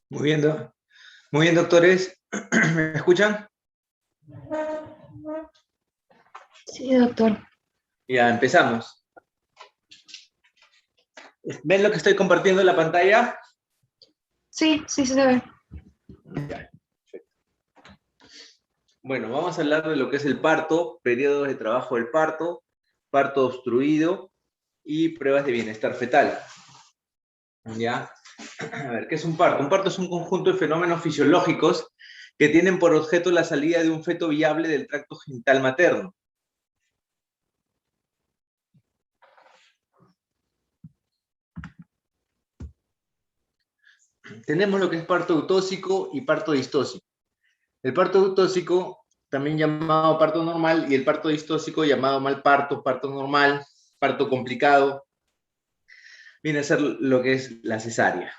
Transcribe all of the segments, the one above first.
Muy bien, muy bien, doctores. ¿Me escuchan? Sí, doctor. Ya, empezamos. ¿Ven lo que estoy compartiendo en la pantalla? Sí, sí se ve. Ya, perfecto. Bueno, vamos a hablar de lo que es el parto, periodos de trabajo del parto, parto obstruido y pruebas de bienestar fetal. ¿Ya? A ver, ¿qué es un parto? Un parto es un conjunto de fenómenos fisiológicos que tienen por objeto la salida de un feto viable del tracto genital materno. Tenemos lo que es parto eutóxico y parto distóxico. El parto eutóxico, también llamado parto normal, y el parto distóxico, llamado mal parto, parto normal, parto complicado, viene a ser lo que es la cesárea.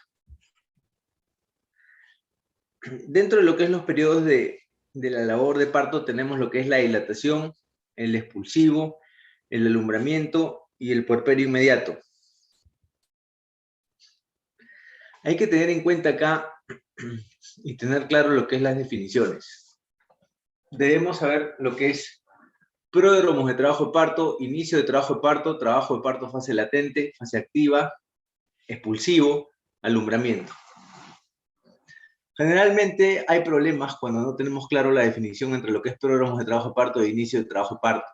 Dentro de lo que es los periodos de la labor de parto, tenemos lo que es la dilatación, el expulsivo, el alumbramiento y el puerperio inmediato. Hay que tener en cuenta acá y tener claro lo que es las definiciones. Debemos saber lo que es pródromos de trabajo de parto, inicio de trabajo de parto fase latente, fase activa, expulsivo, alumbramiento. Generalmente hay problemas cuando no tenemos claro la definición entre lo que es pródromos de trabajo de parto e inicio de trabajo de parto.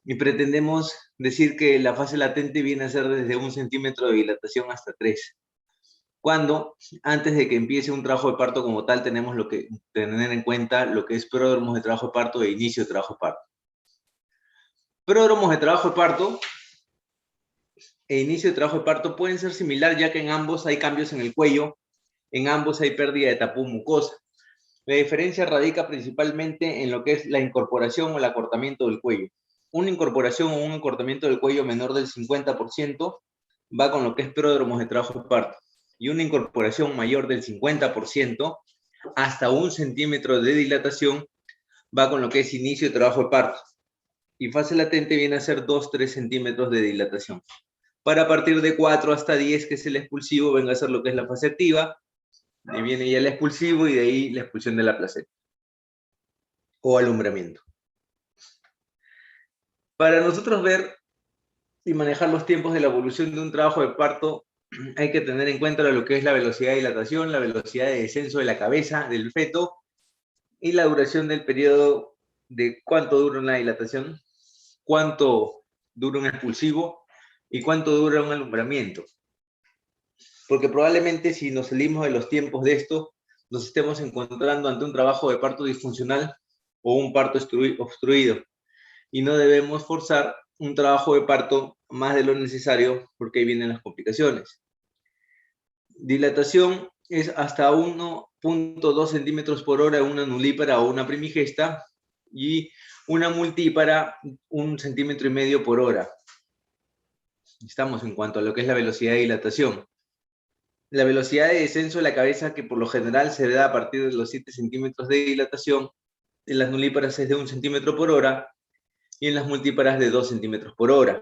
Y pretendemos decir que la fase latente viene a ser desde 1 centímetro de dilatación hasta 3. Cuando antes de que empiece un trabajo de parto como tal tenemos lo que tener en cuenta lo que es pródromos de trabajo de parto e inicio de trabajo de parto. Pródromos de trabajo de parto e inicio de trabajo de parto pueden ser similar, ya que en ambos hay cambios en el cuello, en ambos hay pérdida de tapón mucosa. La diferencia radica principalmente en lo que es la incorporación o el acortamiento del cuello. Una incorporación o un acortamiento del cuello menor del 50% va con lo que es pródromos de trabajo de parto. Y una incorporación mayor del 50% hasta 1 centímetro de dilatación va con lo que es inicio de trabajo de parto. Y fase latente viene a ser 2-3 centímetros de dilatación. Para partir de 4 hasta 10, que es el expulsivo, venga a ser lo que es la fase activa, y viene ya el expulsivo y de ahí la expulsión de la placenta o alumbramiento. Para nosotros ver y manejar los tiempos de la evolución de un trabajo de parto, hay que tener en cuenta lo que es la velocidad de dilatación, la velocidad de descenso de la cabeza del feto y la duración del periodo de cuánto dura una dilatación, cuánto dura un expulsivo y cuánto dura un alumbramiento. Porque probablemente si nos salimos de los tiempos de esto, nos estemos encontrando ante un trabajo de parto disfuncional o un parto obstruido. Y no debemos forzar un trabajo de parto más de lo necesario porque ahí vienen las complicaciones. Dilatación es hasta 1.2 centímetros por hora una nulípara o una primigesta y una multípara 1,5 centímetros por hora. Estamos en cuanto a lo que es la velocidad de dilatación. La velocidad de descenso de la cabeza, que por lo general se da a partir de los 7 centímetros de dilatación, en las nulíparas es de 1 centímetro por hora y en las multíparas de 2 centímetros por hora.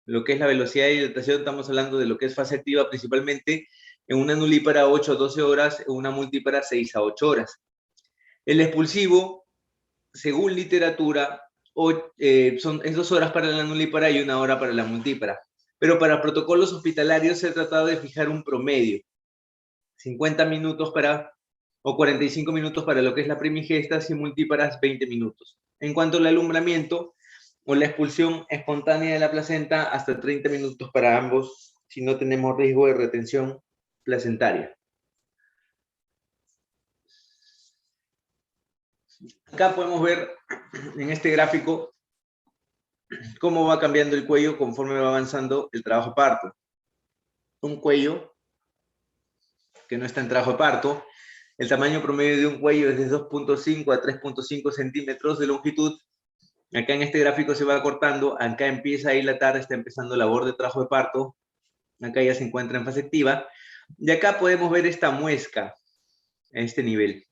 Lo que es la velocidad de dilatación, estamos hablando de lo que es fase activa principalmente en una nulípara 8 a 12 horas, en una multípara 6 a 8 horas. El expulsivo, según literatura, es 2 horas para la nulípara y 1 hora para la multípara. Pero para protocolos hospitalarios se ha tratado de fijar un promedio. 50 minutos o 45 minutos para lo que es la primigesta y multíparas 20 minutos. En cuanto al alumbramiento o la expulsión espontánea de la placenta, hasta 30 minutos para ambos si no tenemos riesgo de retención placentaria. Acá podemos ver en este gráfico cómo va cambiando el cuello conforme va avanzando el trabajo de parto. Un cuello que no está en trabajo de parto, el tamaño promedio de un cuello es de 2.5 a 3.5 centímetros de longitud. Acá en este gráfico se va cortando, acá empieza a dilatar, está empezando la labor de trabajo de parto, acá ya se encuentra en fase activa, y acá podemos ver esta muesca a este nivel.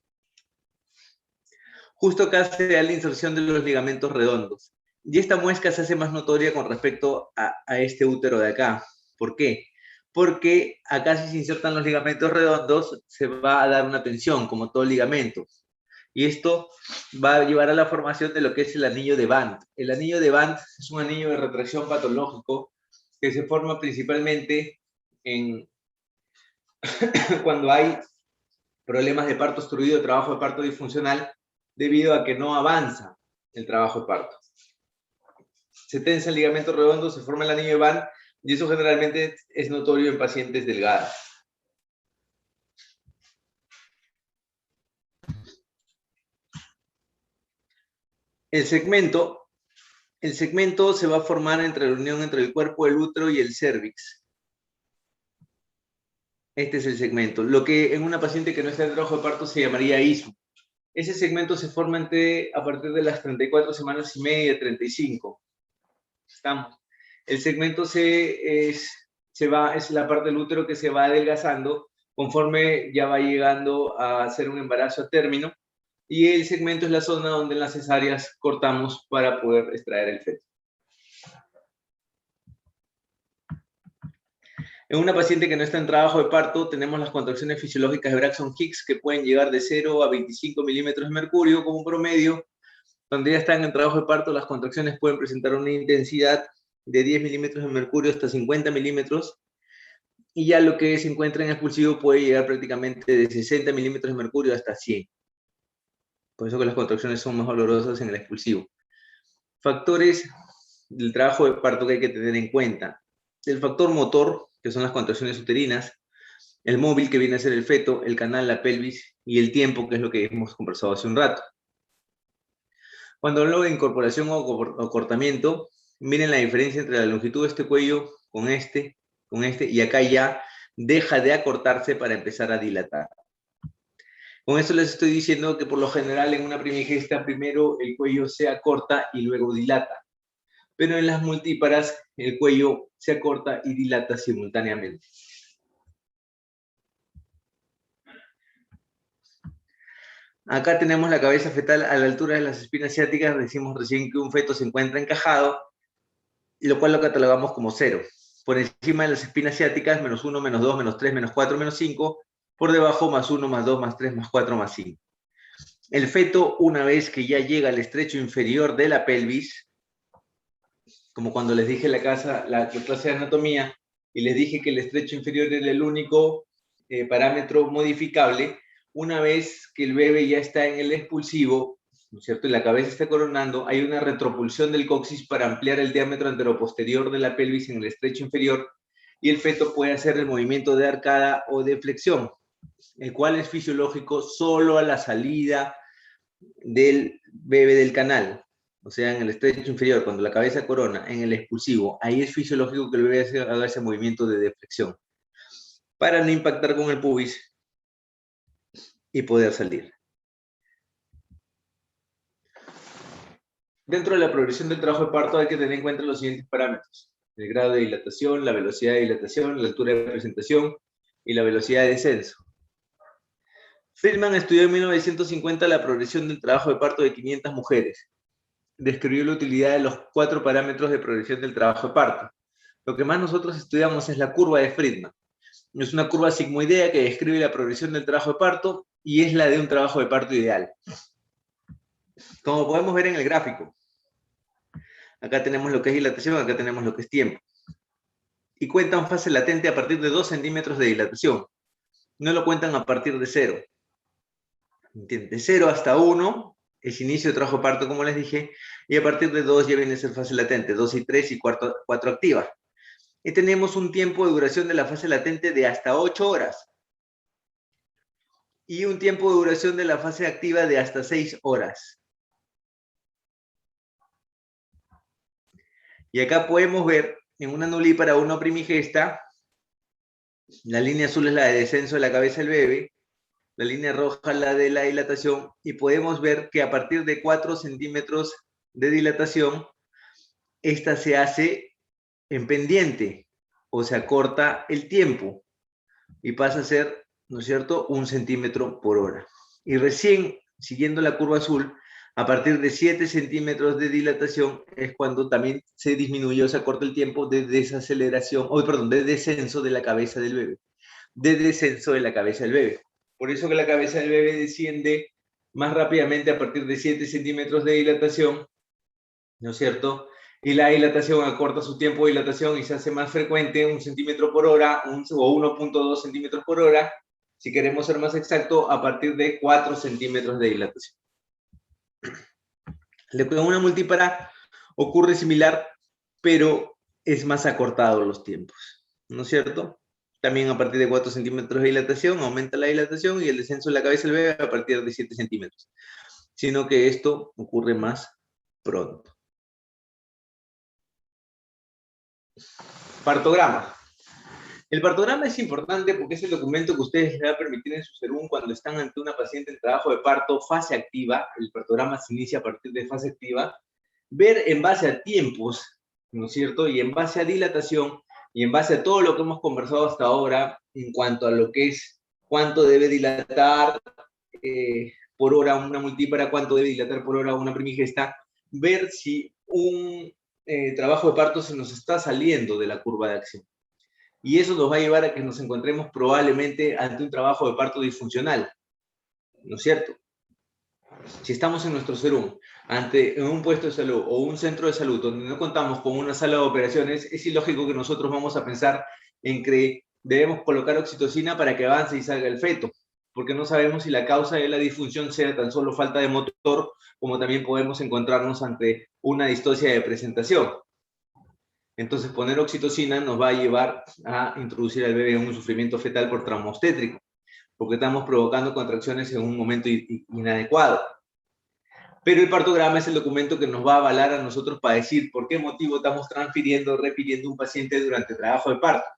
Justo acá se da la inserción de los ligamentos redondos, y esta muesca se hace más notoria con respecto a este útero de acá. ¿Por qué? porque acá si se insertan los ligamentos redondos, se va a dar una tensión, como todo ligamento. Y esto va a llevar a la formación de lo que es el anillo de Band. El anillo de Band es un anillo de retracción patológico que se forma principalmente cuando hay problemas de parto obstruido, trabajo de parto disfuncional, debido a que no avanza el trabajo de parto. Se tensa el ligamento redondo, se forma el anillo de Band, y eso generalmente es notorio en pacientes delgadas. El segmento se va a formar entre la unión entre el cuerpo del útero y el cérvix. Este es el segmento. Lo que en una paciente que no está en trabajo de parto se llamaría istmo. Ese segmento se forma a partir de las 34 semanas y media, 35. Estamos. El segmento es la parte del útero que se va adelgazando conforme ya va llegando a ser un embarazo a término. Y el segmento es la zona donde en las cesáreas cortamos para poder extraer el feto. En una paciente que no está en trabajo de parto, tenemos las contracciones fisiológicas de Braxton Hicks que pueden llegar de 0 a 25 milímetros de mercurio como un promedio. Cuando ya están en trabajo de parto, las contracciones pueden presentar una intensidad de 10 milímetros de mercurio hasta 50 milímetros. Y ya lo que se encuentra en expulsivo puede llegar prácticamente de 60 milímetros de mercurio hasta 100. Por eso que las contracciones son más dolorosas en el expulsivo. Factores del trabajo de parto que hay que tener en cuenta. El factor motor, que son las contracciones uterinas, el móvil, que viene a ser el feto, el canal, la pelvis, y el tiempo, que es lo que hemos conversado hace un rato. Cuando hablo de incorporación o cortamiento, miren la diferencia entre la longitud de este cuello con este, y acá ya deja de acortarse para empezar a dilatar. Con eso les estoy diciendo que por lo general en una primigesta primero el cuello se acorta y luego dilata. Pero en las multíparas el cuello se acorta y dilata simultáneamente. Acá tenemos la cabeza fetal a la altura de las espinas ciáticas. Decimos recién que un feto se encuentra encajado, lo cual lo catalogamos como 0. Por encima de las espinas ciáticas, -1, -2, -3, -4, -5. Por debajo, +1, +2, +3, +4, +5. El feto, una vez que ya llega al estrecho inferior de la pelvis, como cuando les dije la clase de anatomía, y les dije que el estrecho inferior era el único parámetro modificable, una vez que el bebé ya está en el expulsivo, ¿no es cierto?, y la cabeza está coronando, hay una retropulsión del coxis para ampliar el diámetro anteroposterior de la pelvis en el estrecho inferior, y el feto puede hacer el movimiento de arcada o de flexión, el cual es fisiológico solo a la salida del bebé del canal. O sea, en el estrecho inferior, cuando la cabeza corona, en el expulsivo, ahí es fisiológico que el bebé haga ese movimiento de deflexión para no impactar con el pubis y poder salir. Dentro de la progresión del trabajo de parto hay que tener en cuenta los siguientes parámetros: el grado de dilatación, la velocidad de dilatación, la altura de presentación y la velocidad de descenso. Friedman estudió en 1950 la progresión del trabajo de parto de 500 mujeres. Describió la utilidad de los 4 parámetros de progresión del trabajo de parto. Lo que más nosotros estudiamos es la curva de Friedman. Es una curva sigmoidea que describe la progresión del trabajo de parto y es la de un trabajo de parto ideal. Como podemos ver en el gráfico, acá tenemos lo que es dilatación, acá tenemos lo que es tiempo. Y cuentan fase latente a partir de 2 centímetros de dilatación. No lo cuentan a partir de 0. De 0 hasta 1 es inicio de trabajo de parto, como les dije, y a partir de 2 ya viene a ser fase latente, 2 y 3 y 4 activa. Y tenemos un tiempo de duración de la fase latente de hasta 8 horas. Y un tiempo de duración de la fase activa de hasta 6 horas. Y acá podemos ver en una nulípara o una primigesta, la línea azul es la de descenso de la cabeza del bebé, la línea roja la de la dilatación, y podemos ver que a partir de 4 centímetros de dilatación, esta se hace en pendiente, o se acorta el tiempo, y pasa a ser, ¿no es cierto?, 1 centímetro por hora. Y recién, siguiendo la curva azul, A partir de 7 centímetros de dilatación es cuando también se disminuye o se acorta el tiempo de desaceleración, de descenso de la cabeza del bebé. De descenso de la cabeza del bebé. Por eso que la cabeza del bebé desciende más rápidamente a partir de 7 centímetros de dilatación, ¿no es cierto? Y la dilatación acorta su tiempo de dilatación y se hace más frecuente, 1 centímetro por hora o 1.2 centímetros por hora, si queremos ser más exacto, a partir de 4 centímetros de dilatación. Con una multípara ocurre similar, pero es más acortado los tiempos, ¿no es cierto? También a partir de 4 centímetros de dilatación aumenta la dilatación y el descenso de la cabeza del bebé a partir de 7 centímetros. Sino que esto ocurre más pronto. Partograma. El partograma es importante porque es el documento que ustedes les va a permitir en su SERUM cuando están ante una paciente en trabajo de parto, fase activa. El partograma se inicia a partir de fase activa. Ver en base a tiempos, ¿no es cierto? Y en base a dilatación, y en base a todo lo que hemos conversado hasta ahora, en cuanto a lo que es cuánto debe dilatar por hora una multípara, cuánto debe dilatar por hora una primigesta, ver si un trabajo de parto se nos está saliendo de la curva de acción. Y eso nos va a llevar a que nos encontremos probablemente ante un trabajo de parto disfuncional, ¿no es cierto? Si estamos en nuestro SERUM, ante un puesto de salud o un centro de salud donde no contamos con una sala de operaciones, es ilógico que nosotros vamos a pensar en que debemos colocar oxitocina para que avance y salga el feto, porque no sabemos si la causa de la disfunción sea tan solo falta de motor, como también podemos encontrarnos ante una distocia de presentación. Entonces, poner oxitocina nos va a llevar a introducir al bebé en un sufrimiento fetal por trauma obstétrico, porque estamos provocando contracciones en un momento inadecuado. Pero el partograma es el documento que nos va a avalar a nosotros para decir por qué motivo estamos transfiriendo, repitiendo un paciente durante el trabajo de parto.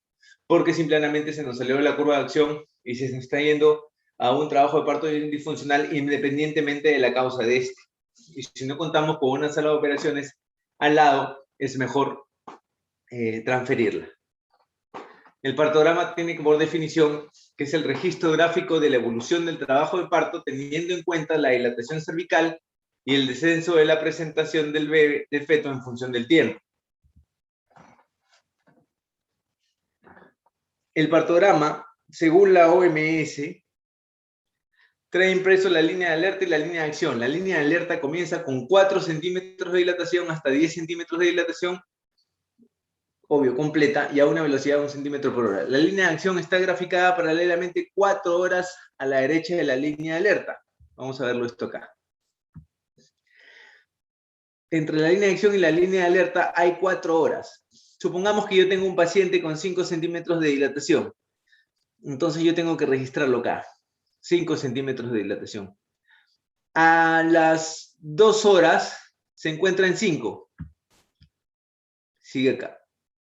Porque simplemente se nos salió de la curva de acción y se está yendo a un trabajo de parto disfuncional independientemente de la causa de este. Y si no contamos con una sala de operaciones al lado, es mejor transferirla. El partograma tiene por definición que es el registro gráfico de la evolución del trabajo de parto teniendo en cuenta la dilatación cervical y el descenso de la presentación del bebé, del feto en función del tiempo. El partograma, según la OMS, trae impreso la línea de alerta y la línea de acción. La línea de alerta comienza con 4 centímetros de dilatación hasta 10 centímetros de dilatación, obvio, completa, y a una velocidad de 1 centímetro por hora. La línea de acción está graficada paralelamente 4 horas a la derecha de la línea de alerta. Vamos a verlo esto acá. Entre la línea de acción y la línea de alerta hay 4 horas. Supongamos que yo tengo un paciente con 5 centímetros de dilatación. Entonces yo tengo que registrarlo acá. 5 centímetros de dilatación. A las 2 horas se encuentra en 5. Sigue acá.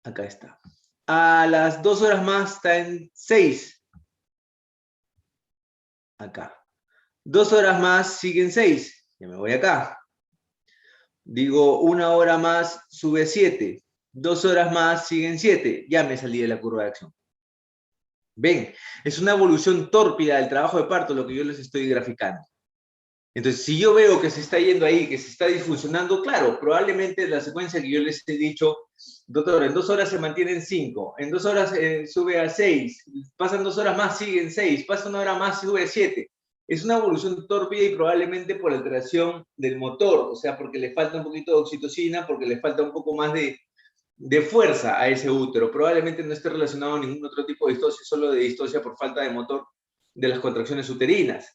Acá está. A las 2 horas más está en 6. Acá. 2 horas más sigue en 6. Ya me voy acá. Digo, 1 hora más sube 7. 2 horas más sigue en 7. Ya me salí de la curva de acción. Ven, es una evolución tórpida del trabajo de parto lo que yo les estoy graficando. Entonces, si yo veo que se está yendo ahí, que se está disfuncionando, claro, probablemente la secuencia que yo les he dicho, doctor, en 2 horas se mantiene en 5, en 2 horas sube a 6, pasan 2 horas más, sigue en 6, pasa 1 hora más, sube a 7. Es una evolución tórpida y probablemente por alteración del motor, o sea, porque le falta un poquito de oxitocina, porque le falta un poco más de fuerza a ese útero. Probablemente no esté relacionado a ningún otro tipo de distosia, solo de distosia por falta de motor de las contracciones uterinas.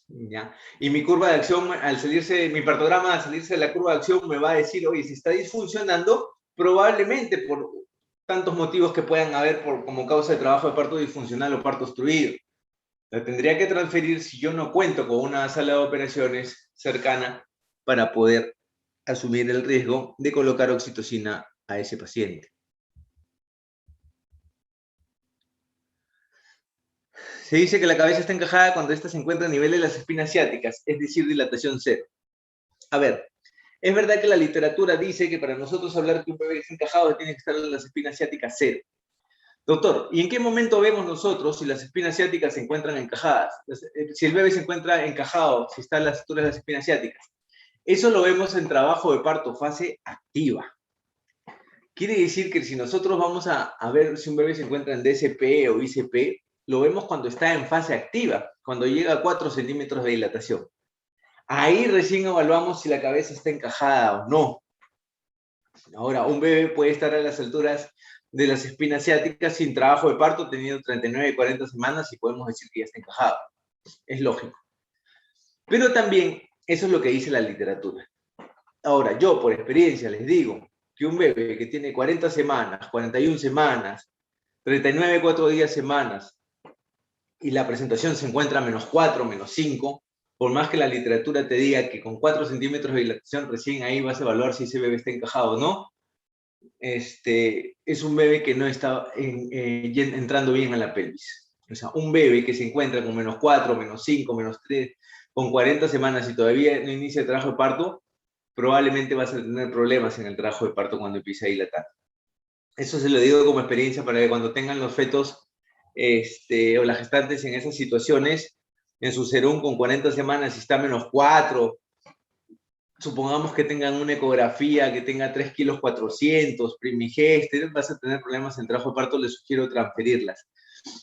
¿Ya? Y mi curva de acción, al salirse, mi partograma al salirse de la curva de acción me va a decir, oye, si está disfuncionando, probablemente por tantos motivos que puedan haber como causa de trabajo de parto disfuncional o parto obstruido. La tendría que transferir si yo no cuento con una sala de operaciones cercana para poder asumir el riesgo de colocar oxitocina a ese paciente. Se dice que la cabeza está encajada cuando ésta se encuentra a nivel de las espinas ciáticas, es decir, dilatación cero. A ver, es verdad que la literatura dice que para nosotros hablar que un bebé está encajado tiene que estar en las espinas ciáticas cero. Doctor, ¿y en qué momento vemos nosotros si las espinas ciáticas se encuentran encajadas? Si el bebé se encuentra encajado, si están las estructuras de las espinas ciáticas. Eso lo vemos en trabajo de parto, fase activa. Quiere decir que si nosotros vamos a ver si un bebé se encuentra en DSP o ICP, lo vemos cuando está en fase activa, cuando llega a 4 centímetros de dilatación. Ahí recién evaluamos si la cabeza está encajada o no. Ahora, un bebé puede estar a las alturas de las espinas ciáticas sin trabajo de parto, teniendo 39 y 40 semanas, y podemos decir que ya está encajado. Es lógico. Pero también, eso es lo que dice la literatura. Ahora, yo por experiencia les digo que un bebé que tiene 40 semanas, 41 semanas, 39, 4 días semanas, y la presentación se encuentra a -4, -5, por más que la literatura te diga que con 4 centímetros de dilatación recién ahí vas a evaluar si ese bebé está encajado o no, es un bebé que no está entrando bien a la pelvis. O sea, un bebé que se encuentra con -4, -5, -3, con 40 semanas y todavía no inicia el trabajo de parto, probablemente vas a tener problemas en el trabajo de parto cuando empiece a dilatar. Eso se lo digo como experiencia para que cuando tengan los fetos o las gestantes en esas situaciones, en su serum con 40 semanas y está -4, supongamos que tengan una ecografía que tenga 3 kilos 400, primigeste, vas a tener problemas en trabajo de parto, les sugiero transferirlas.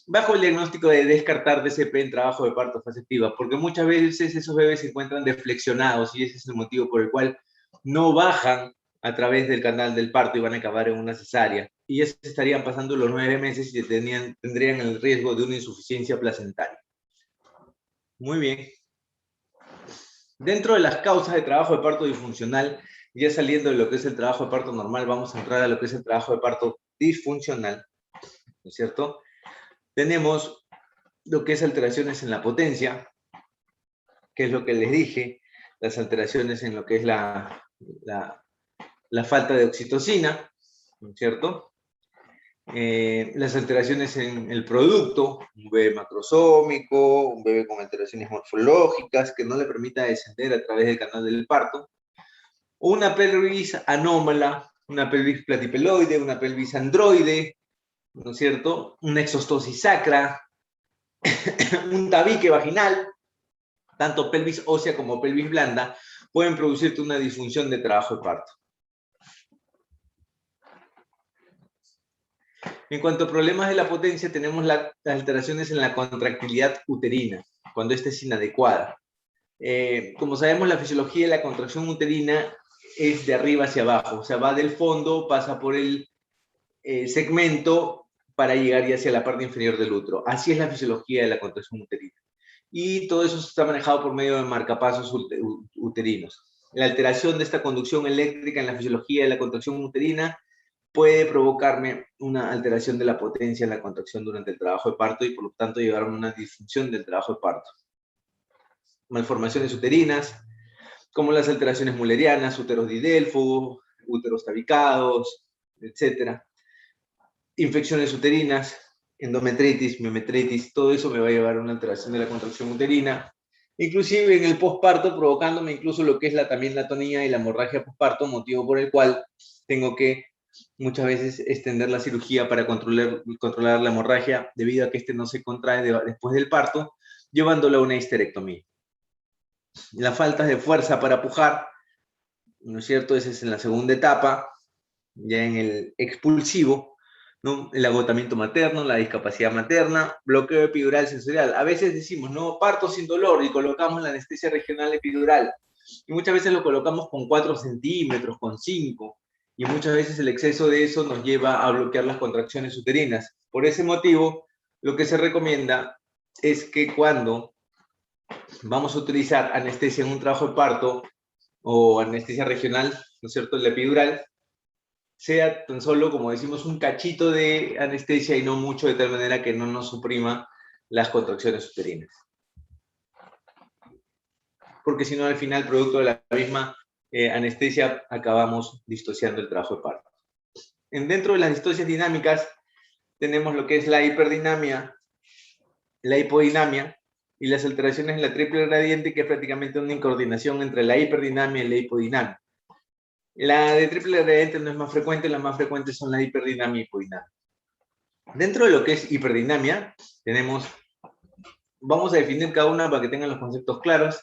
Bajo el diagnóstico de descartar DCP en trabajo de parto fase activa, porque muchas veces esos bebés se encuentran deflexionados y ese es el motivo por el cual no bajan a través del canal del parto y van a acabar en una cesárea. Y ya se estarían pasando los 9 meses y tendrían el riesgo de una insuficiencia placentaria. Muy bien. Dentro de las causas de trabajo de parto disfuncional, ya saliendo de lo que es el trabajo de parto normal, vamos a entrar a lo que es el trabajo de parto disfuncional, ¿no es cierto? Tenemos lo que es alteraciones en la potencia, que es lo que les dije, las alteraciones en lo que es la falta de oxitocina, ¿no es cierto? Las alteraciones en el producto, un bebé macrosómico, un bebé con alteraciones morfológicas que no le permita descender a través del canal del parto, una pelvis anómala, una pelvis platipeloide, una pelvis androide, ¿no es cierto? Una exostosis sacra, un tabique vaginal, tanto pelvis ósea como pelvis blanda, pueden producirte una disfunción de trabajo de parto. En cuanto a problemas de la potencia, tenemos las alteraciones en la contractilidad uterina, cuando esta es inadecuada. Como sabemos, la fisiología de la contracción uterina es de arriba hacia abajo, o sea, va del fondo, pasa por el segmento para llegar ya hacia la parte inferior del útero. Así es la fisiología de la contracción uterina. Y todo eso está manejado por medio de marcapasos uterinos. La alteración de esta conducción eléctrica en la fisiología de la contracción uterina puede provocarme una alteración de la potencia en la contracción durante el trabajo de parto y por lo tanto llevar a una disfunción del trabajo de parto. Malformaciones uterinas, como las alteraciones mullerianas, úteros didelfo, úteros tabicados, etc. Infecciones uterinas, endometritis, miometritis, todo eso me va a llevar a una alteración de la contracción uterina, inclusive en el posparto, provocándome incluso lo que es también la atonía y la hemorragia posparto, motivo por el cual tengo que muchas veces extender la cirugía para controlar la hemorragia, debido a que no se contrae después del parto, llevándolo a una histerectomía. La falta de fuerza para pujar, ¿no es cierto? Esa es en la segunda etapa, ya en el expulsivo, ¿no? El agotamiento materno, la discapacidad materna, bloqueo epidural sensorial. A veces decimos, no, parto sin dolor y colocamos la anestesia regional epidural. Y muchas veces lo colocamos con 4 centímetros, con 5. Y muchas veces el exceso de eso nos lleva a bloquear las contracciones uterinas. Por ese motivo, lo que se recomienda es que cuando vamos a utilizar anestesia en un trabajo de parto o anestesia regional, ¿no es cierto?, la epidural, sea tan solo, como decimos, un cachito de anestesia y no mucho, de tal manera que no nos suprima las contracciones uterinas. Porque si no, al final, producto de la misma anestesia, acabamos disociando el trabajo de parto. Dentro de las distocias dinámicas, tenemos lo que es la hiperdinamia, la hipodinamia y las alteraciones en la triple gradiente, que es prácticamente una incoordinación entre la hiperdinamia y la hipodinamia. La de triple gradiente no es más frecuente, las más frecuentes son la hiperdinamia y hipodinamia. Dentro de lo que es hiperdinamia, vamos a definir cada una para que tengan los conceptos claros.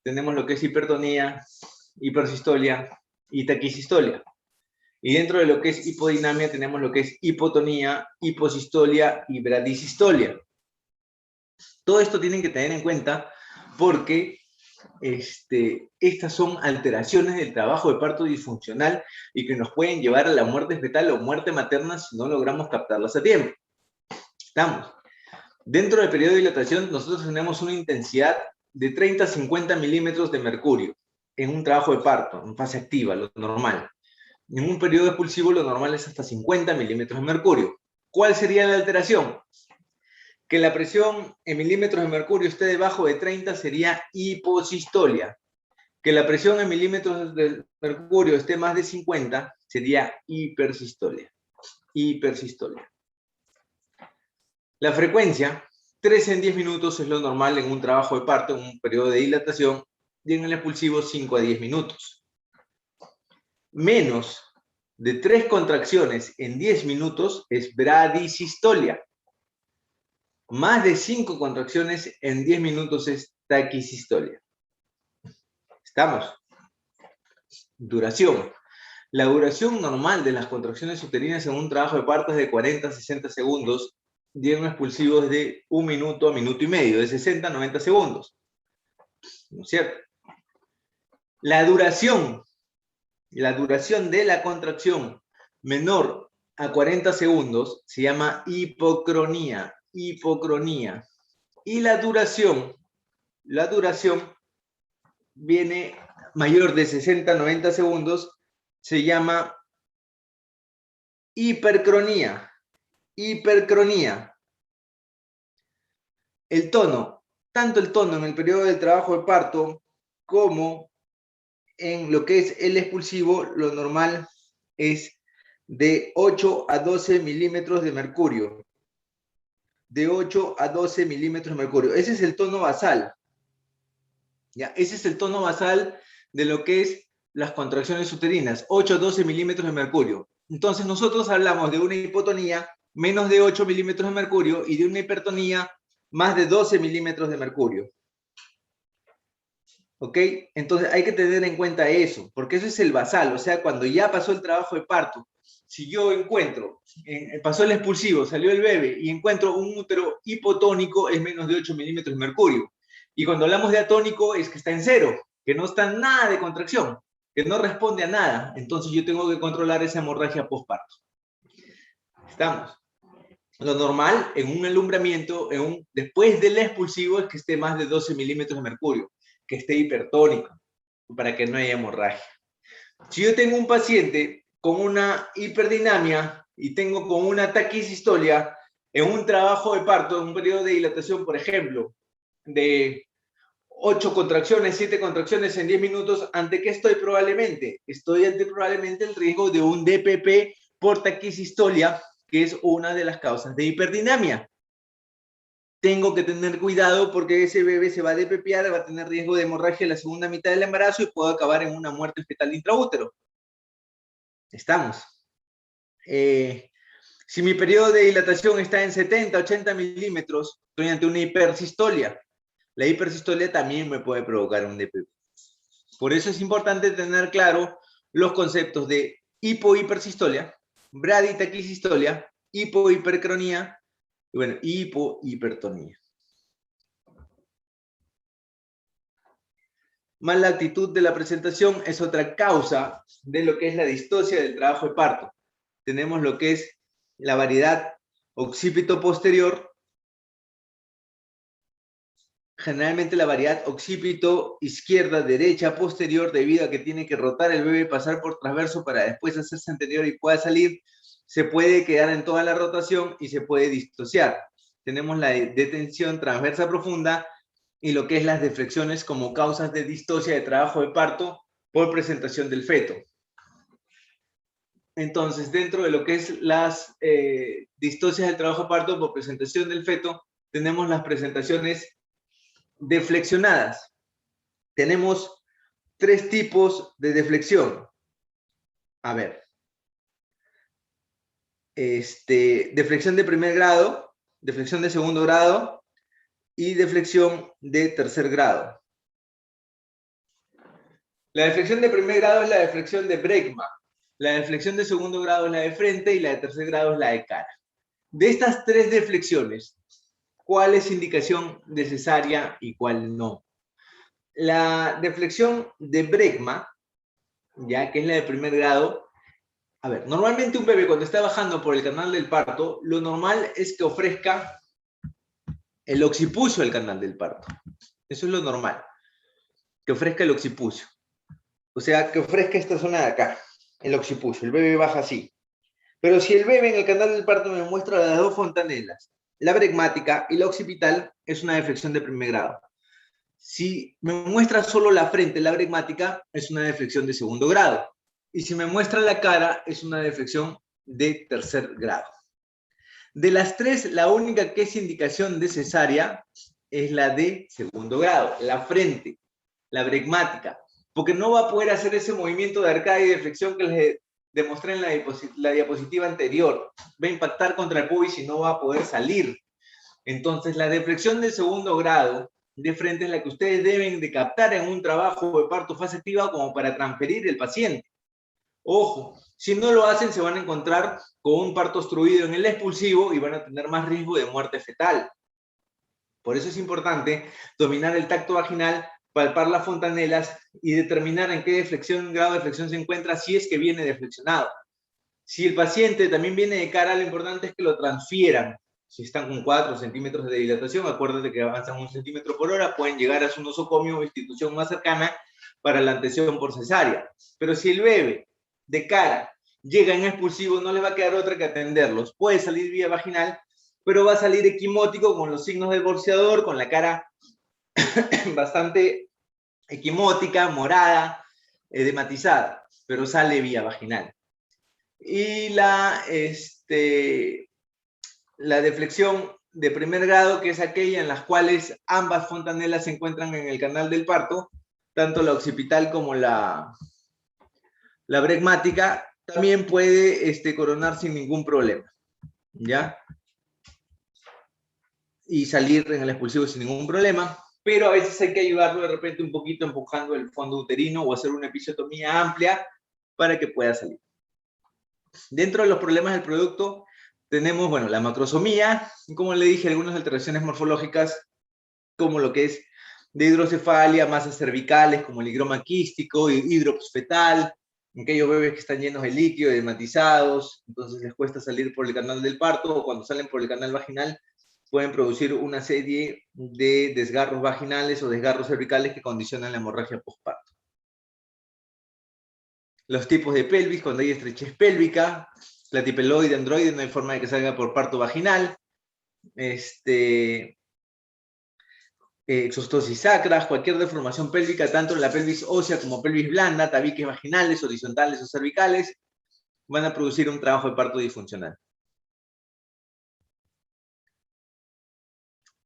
Tenemos lo que es hipertonía, hipersistolia y taquisistolia. Y dentro de lo que es hipodinamia tenemos lo que es hipotonía, hiposistolia y bradisistolia. Todo esto tienen que tener en cuenta porque estas son alteraciones del trabajo de parto disfuncional y que nos pueden llevar a la muerte fetal o muerte materna si no logramos captarlas a tiempo. Estamos. Dentro del periodo de dilatación nosotros tenemos una intensidad de 30 a 50 milímetros de mercurio en un trabajo de parto, en fase activa, lo normal. En un periodo expulsivo lo normal es hasta 50 milímetros de mercurio. ¿Cuál sería la alteración? Que la presión en milímetros de mercurio esté debajo de 30 sería hiposistolia. Que la presión en milímetros de mercurio esté más de 50 sería hipersistolia. Hipersistolia. La frecuencia, 3 en 10 minutos es lo normal en un trabajo de parto, en un periodo de dilatación, y en el expulsivo 5 a 10 minutos. Menos de 3 contracciones en 10 minutos es bradisistolia. Más de 5 contracciones en 10 minutos es taquisistolia. ¿Estamos? Duración. La duración normal de las contracciones uterinas en un trabajo de parto es de 40 a 60 segundos y en un expulsivo es de 1 minuto a minuto y medio, de 60 a 90 segundos. ¿No es cierto? La duración de la contracción menor a 40 segundos se llama hipocronía. Hipocronía. Y la duración viene mayor de 60 a 90 segundos, se llama hipercronía. Hipercronía. El tono, tanto el tono en el periodo del trabajo de parto como en lo que es el expulsivo, lo normal es de 8 a 12 milímetros de mercurio. De 8 a 12 milímetros de mercurio. Ese es el tono basal. ¿Ya? Ese es el tono basal de lo que es las contracciones uterinas, 8 a 12 milímetros de mercurio. Entonces nosotros hablamos de una hipotonía menos de 8 milímetros de mercurio y de una hipertonía más de 12 milímetros de mercurio. ¿Ok? Entonces hay que tener en cuenta eso, porque eso es el basal, o sea, cuando ya pasó el trabajo de parto, si yo encuentro, pasó el expulsivo, salió el bebé y encuentro un útero hipotónico, es menos de 8 milímetros de mercurio. Y cuando hablamos de atónico es que está en cero, que no está nada de contracción, que no responde a nada. Entonces yo tengo que controlar esa hemorragia postparto. ¿Estamos? Lo normal en un alumbramiento, después del expulsivo, es que esté más de 12 milímetros de mercurio, que esté hipertónico, para que no haya hemorragia. Si yo tengo un paciente con una hiperdinamia y tengo con una taquisistolia, en un trabajo de parto, en un periodo de dilatación, por ejemplo, de 8 contracciones, 7 contracciones en 10 minutos, ¿ante qué estoy probablemente? Estoy ante probablemente el riesgo de un DPP por taquisistolia, que es una de las causas de hiperdinamia. Tengo que tener cuidado porque ese bebé se va a DPPar, va a tener riesgo de hemorragia en la segunda mitad del embarazo y puede acabar en una muerte fetal intraútero. Estamos. Si mi periodo de dilatación está en 70, 80 milímetros, estoy ante una hipersistolia. La hipersistolia también me puede provocar un DPP. Por eso es importante tener claro los conceptos de hipohipersistolia, braditaquisistolia, hipohipercronía y bueno, hipohipertonía. Mala actitud de la presentación es otra causa de lo que es la distocia del trabajo de parto. Tenemos lo que es la variedad occipito posterior, generalmente la variedad occipito izquierda, derecha, posterior, debido a que tiene que rotar el bebé, pasar por transverso para después hacerse anterior y pueda salir, se puede quedar en toda la rotación y se puede distociar. Tenemos la detención transversa profunda y lo que es las deflexiones como causas de distocia de trabajo de parto por presentación del feto. Entonces, dentro de lo que es las distocias del trabajo de parto por presentación del feto, tenemos las presentaciones deflexionadas. Tenemos 3 tipos de deflexión. A ver. deflexión de primer grado, deflexión de segundo grado y deflexión de tercer grado. La deflexión de primer grado es la deflexión de Bregma. La deflexión de segundo grado es la de frente y la de tercer grado es la de cara. De estas tres deflexiones, ¿cuál es indicación de cesárea y cuál no? La deflexión de Bregma, ya que es la de primer grado, a ver, normalmente un bebé cuando está bajando por el canal del parto, lo normal es que ofrezca el occipucio del canal del parto. Eso es lo normal, que ofrezca el occipucio. O sea, que ofrezca esta zona de acá, el occipucio. El bebé baja así. Pero si el bebé en el canal del parto me muestra las dos fontanelas, la bregmática y la occipital, es una deflexión de primer grado. Si me muestra solo la frente, la bregmática, es una deflexión de segundo grado. Y si me muestra la cara, es una deflexión de tercer grado. De las tres, la única que es indicación de cesárea es la de segundo grado, la frente, la bregmática, porque no va a poder hacer ese movimiento de arcada y deflexión que les demostré en la diapositiva anterior. Va a impactar contra el pubis y no va a poder salir. Entonces, la deflexión de segundo grado de frente es la que ustedes deben de captar en un trabajo de parto fase activa como para transferir el paciente. Ojo, si no lo hacen se van a encontrar con un parto obstruido en el expulsivo y van a tener más riesgo de muerte fetal. Por eso es importante dominar el tacto vaginal, palpar las fontanelas y determinar en qué grado de flexión se encuentra si es que viene deflexionado. Si el paciente también viene de cara, lo importante es que lo transfieran. Si están con 4 centímetros de dilatación, acuérdate que avanzan 1 centímetro por hora, pueden llegar a su nosocomio o institución más cercana para la atención por cesárea. Pero si el bebé de cara llega en expulsivo, no le va a quedar otra que atenderlos. Puede salir vía vaginal, pero va a salir equimótico con los signos del bolseador, con la cara bastante equimótica, morada, edematizada, pero sale vía vaginal. Y la deflexión de primer grado, que es aquella en las cuales ambas fontanelas se encuentran en el canal del parto, tanto la occipital como la bregmática, también puede coronar sin ningún problema, ¿ya? Y salir en el expulsivo sin ningún problema, pero a veces hay que ayudarlo de repente un poquito empujando el fondo uterino o hacer una episiotomía amplia para que pueda salir. Dentro de los problemas del producto tenemos, bueno, la macrosomía, como le dije, algunas alteraciones morfológicas, como lo que es de hidrocefalia, masas cervicales, como el higroma quístico, hidrops fetal, aquellos bebés que están llenos de líquido, edematizados, entonces les cuesta salir por el canal del parto, o cuando salen por el canal vaginal, pueden producir una serie de desgarros vaginales o desgarros cervicales que condicionan la hemorragia postparto. Los tipos de pelvis, cuando hay estrechez pélvica, platipeloide, androide, no hay forma de que salga por parto vaginal. Exostosis sacra, cualquier deformación pélvica, tanto en la pelvis ósea como pelvis blanda, tabiques vaginales, horizontales o cervicales, van a producir un trabajo de parto disfuncional.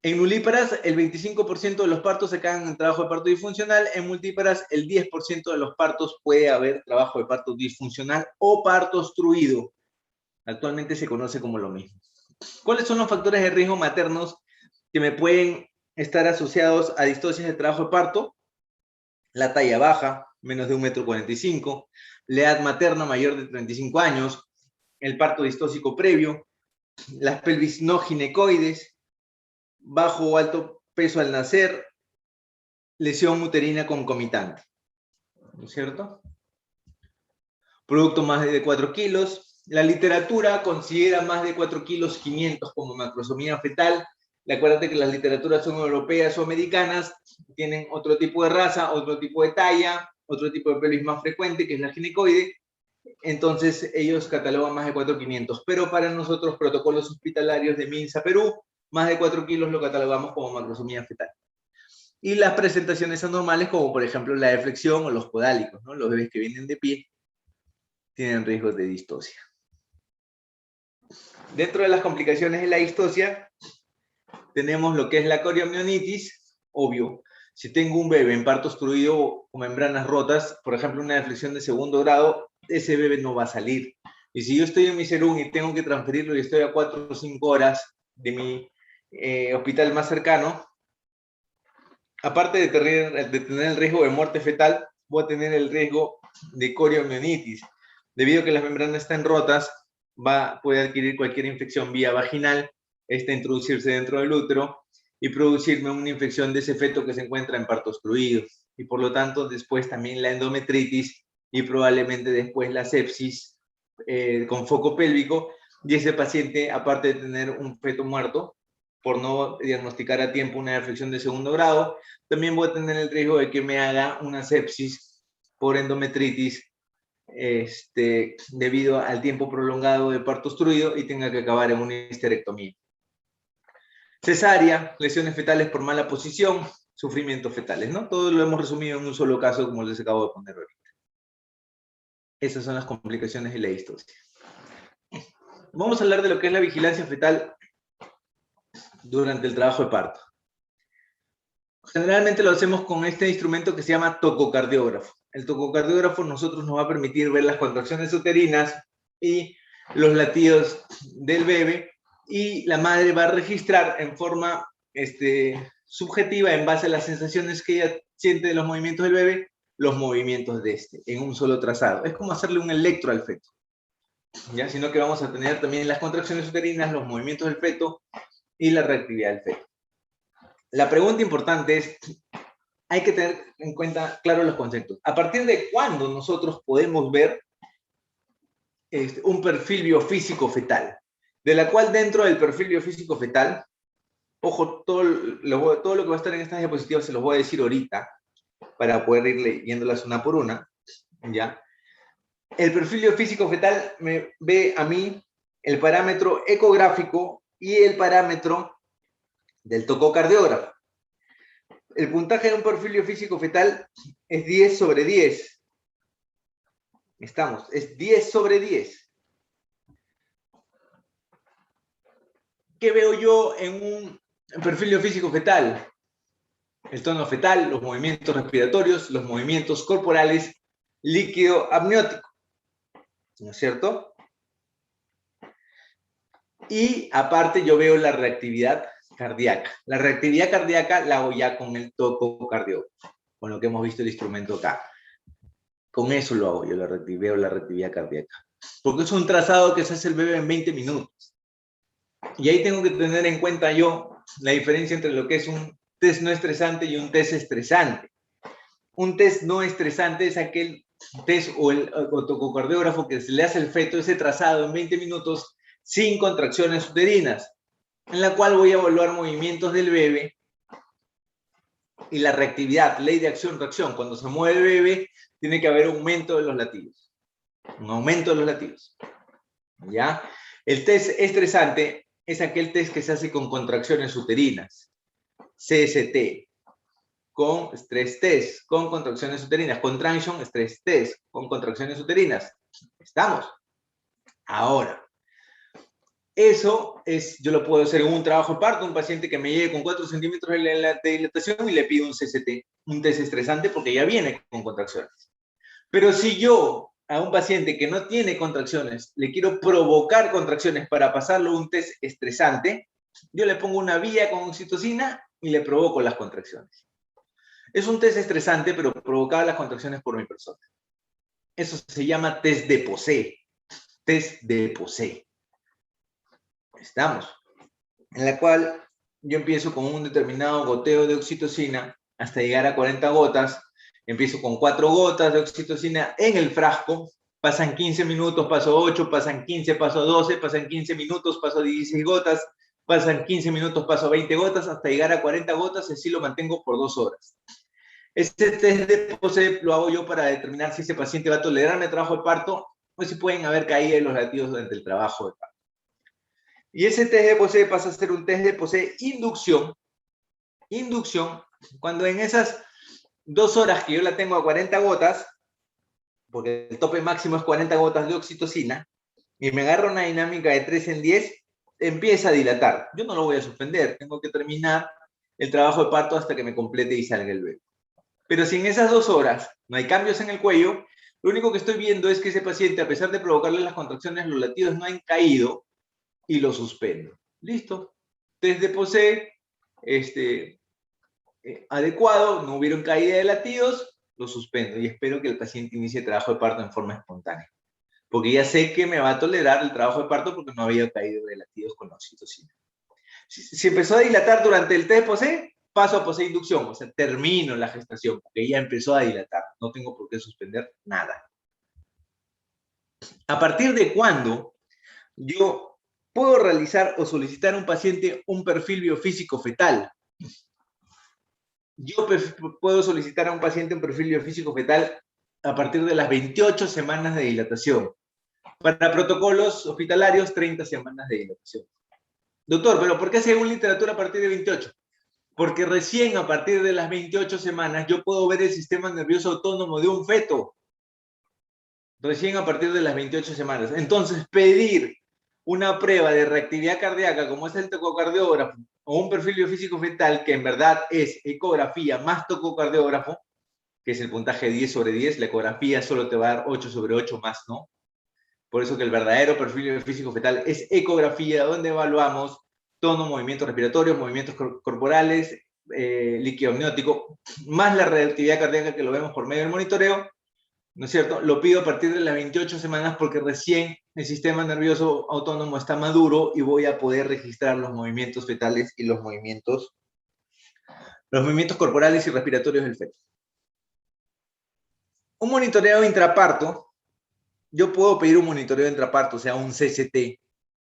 En nulíparas, el 25% de los partos se caen en trabajo de parto disfuncional. En multíparas, el 10% de los partos puede haber trabajo de parto disfuncional o parto obstruido. Actualmente se conoce como lo mismo. ¿Cuáles son los factores de riesgo maternos que me pueden estar asociados a distocias de trabajo de parto? La talla baja, menos de 1,45 m, la edad materna mayor de 35 años, el parto distóxico previo, las pelvis no ginecoides, bajo o alto peso al nacer, lesión uterina concomitante, ¿no es cierto? Producto más de 4 kilos. La literatura considera más de 4 kilos 500 como macrosomía fetal. Acuérdate que las literaturas son europeas o americanas, tienen otro tipo de raza, otro tipo de talla, otro tipo de pelvis más frecuente, que es la ginecoide. Entonces, ellos catalogan más de 4,500. Pero para nosotros, protocolos hospitalarios de MINSA Perú, más de 4 kilos lo catalogamos como macrosomía fetal. Y las presentaciones anormales, como por ejemplo la deflexión o los podálicos, ¿no? Los bebés que vienen de pie tienen riesgos de distocia. Dentro de las complicaciones de la distocia, tenemos lo que es la coriomionitis, obvio. Si tengo un bebé en parto obstruido o membranas rotas, por ejemplo, una deflexión de segundo grado, ese bebé no va a salir. Y si yo estoy en mi serum y tengo que transferirlo y estoy a 4 o 5 horas de mi hospital más cercano, aparte de tener el riesgo de muerte fetal, voy a tener el riesgo de coriomionitis. Debido a que las membranas están rotas, puede adquirir cualquier infección vía vaginal, introducirse dentro del útero y producirme una infección de ese feto que se encuentra en parto obstruido. Y por lo tanto, después también la endometritis y probablemente después la sepsis con foco pélvico. Y ese paciente, aparte de tener un feto muerto, por no diagnosticar a tiempo una infección de segundo grado, también voy a tener el riesgo de que me haga una sepsis por endometritis debido al tiempo prolongado de parto obstruido y tenga que acabar en una histerectomía. Cesárea, lesiones fetales por mala posición, sufrimientos fetales, ¿no? Todo lo hemos resumido en un solo caso, como les acabo de poner ahorita. Esas son las complicaciones de la distocia. Vamos a hablar de lo que es la vigilancia fetal durante el trabajo de parto. Generalmente lo hacemos con este instrumento que se llama tococardiógrafo. El tococardiógrafo nos va a permitir ver las contracciones uterinas y los latidos del bebé, y la madre va a registrar en forma subjetiva, en base a las sensaciones que ella siente de los movimientos del bebé, los movimientos de en un solo trazado. Es como hacerle un electro al feto, ¿ya? Sino que vamos a tener también las contracciones uterinas, los movimientos del feto y la reactividad del feto. La pregunta importante es, hay que tener en cuenta claro los conceptos. ¿A partir de cuándo nosotros podemos ver un perfil biofísico fetal? De la cual dentro del perfil biofísico fetal, ojo, todo lo que va a estar en estas diapositivas se los voy a decir ahorita, para poder ir leyéndolas una por una, ¿ya? El perfil biofísico fetal me ve a mí el parámetro ecográfico y el parámetro del tococardiógrafo. El puntaje de un perfil biofísico fetal es 10 sobre 10. Es 10 sobre 10. ¿Qué veo yo en un perfil biofísico fetal? El tono fetal, los movimientos respiratorios, los movimientos corporales, líquido amniótico, ¿no es cierto? Y aparte yo veo la reactividad cardíaca. La reactividad cardíaca la hago ya con el tococardiógrafo, con lo que hemos visto el instrumento acá. Con eso lo hago yo, veo la reactividad cardíaca. Porque es un trazado que se hace el bebé en 20 minutos. Y ahí tengo que tener en cuenta yo la diferencia entre lo que es un test no estresante y un test estresante. Un test no estresante es aquel test o el tococardiógrafo que se le hace al feto, ese trazado en 20 minutos sin contracciones uterinas, en la cual voy a evaluar movimientos del bebé y la reactividad, ley de acción-reacción. Cuando se mueve el bebé, tiene que haber aumento de los latidos. Un aumento de los latidos. ¿Ya? El test estresante es aquel test que se hace con contracciones uterinas. CST. Con stress test, con contracciones uterinas. Contraction, stress test, con contracciones uterinas. ¿Estamos? Ahora, eso yo lo puedo hacer en un trabajo de parto, un paciente que me llegue con 4 centímetros de dilatación y le pido un CST, un test estresante, porque ya viene con contracciones. Pero si yo a un paciente que no tiene contracciones le quiero provocar contracciones para pasarlo un test estresante, yo le pongo una vía con oxitocina y le provoco las contracciones. Es un test estresante, pero provocaba las contracciones por mi persona. Eso se llama test de Posey. Test de Posey. Estamos. En la cual yo empiezo con un determinado goteo de oxitocina hasta llegar a 40 gotas. Empiezo con 4 gotas de oxitocina en el frasco. Pasan 15 minutos, paso 8, pasan 15, paso 12, pasan 15 minutos, paso 16 gotas, pasan 15 minutos, paso 20 gotas, hasta llegar a 40 gotas, y así lo mantengo por 2 horas. Este test de Posey lo hago yo para determinar si ese paciente va a tolerar el trabajo de parto o si pueden haber caído en los latidos durante el trabajo de parto. Y ese test de Posey pasa a ser un test de Posey inducción. Inducción, cuando en esas 2 horas que yo la tengo a 40 gotas, porque el tope máximo es 40 gotas de oxitocina, y me agarro una dinámica de 3 en 10, empieza a dilatar. Yo no lo voy a suspender, tengo que terminar el trabajo de parto hasta que me complete y salga el bebé. Pero si en esas 2 horas no hay cambios en el cuello, Lo único que estoy viendo es que ese paciente, a pesar de provocarle las contracciones, los latidos no han caído y lo suspendo. Listo. Test de POSE adecuado, no hubieron caída de latidos, lo suspendo y espero que el paciente inicie trabajo de parto en forma espontánea. Porque ya sé que me va a tolerar el trabajo de parto porque no había caído de latidos con la oxitocina. Si empezó a dilatar durante el test de POSE, paso a POSE inducción, o sea, termino la gestación porque ya empezó a dilatar. No tengo por qué suspender nada. ¿A partir de cuándo yo puedo realizar o solicitar a un paciente un perfil biofísico fetal? Yo puedo solicitar a un paciente un perfil biofísico fetal a partir de las 28 semanas de dilatación. Para protocolos hospitalarios, 30 semanas de dilatación. Doctor, ¿pero por qué según literatura a partir de 28? Porque recién a partir de las 28 semanas yo puedo ver el sistema nervioso autónomo de un feto. Recién a partir de las 28 semanas. Entonces, pedir una prueba de reactividad cardíaca como es el tococardiógrafo o un perfil biofísico fetal que en verdad es ecografía más tococardiógrafo, que es el puntaje 10 sobre 10, la ecografía solo te va a dar 8 sobre 8 más, ¿no? Por eso que el verdadero perfil biofísico fetal es ecografía, donde evaluamos tono, movimientos respiratorios, movimientos corporales, líquido amniótico, más la reactividad cardíaca que lo vemos por medio del monitoreo, ¿no es cierto? Lo pido a partir de las 28 semanas porque recién el sistema nervioso autónomo está maduro y voy a poder registrar los movimientos fetales y los movimientos corporales y respiratorios del feto. Un monitoreo intraparto, yo puedo pedir un monitoreo intraparto, o sea, un CCT,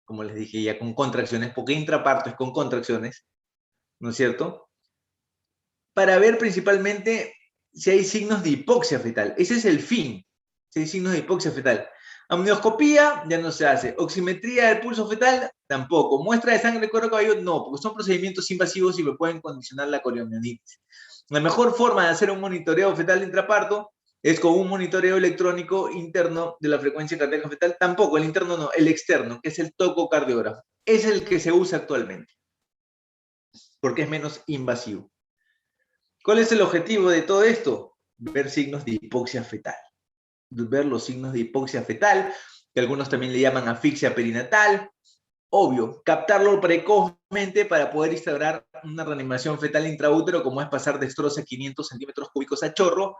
como les dije ya, con contracciones, porque intraparto es con contracciones, ¿no es cierto? Para ver principalmente si hay signos de hipoxia fetal. Ese es el fin, si hay signos de hipoxia fetal. Amnioscopía ya no se hace. Oximetría del pulso fetal tampoco. Muestra de sangre de cuero cabelludo no, porque son procedimientos invasivos y me pueden condicionar la coriomionitis. La mejor forma de hacer un monitoreo fetal intraparto es con un monitoreo electrónico interno de la frecuencia cardíaca fetal. Tampoco, el interno no, el externo, que es el tococardiógrafo. Es el que se usa actualmente, porque es menos invasivo. ¿Cuál es el objetivo de todo esto? Ver signos de hipoxia fetal. Ver los signos de hipoxia fetal, que algunos también le llaman asfixia perinatal. Obvio, captarlo precozmente para poder instaurar una reanimación fetal intraútero, como es pasar dextrosa a 500 centímetros cúbicos a chorro,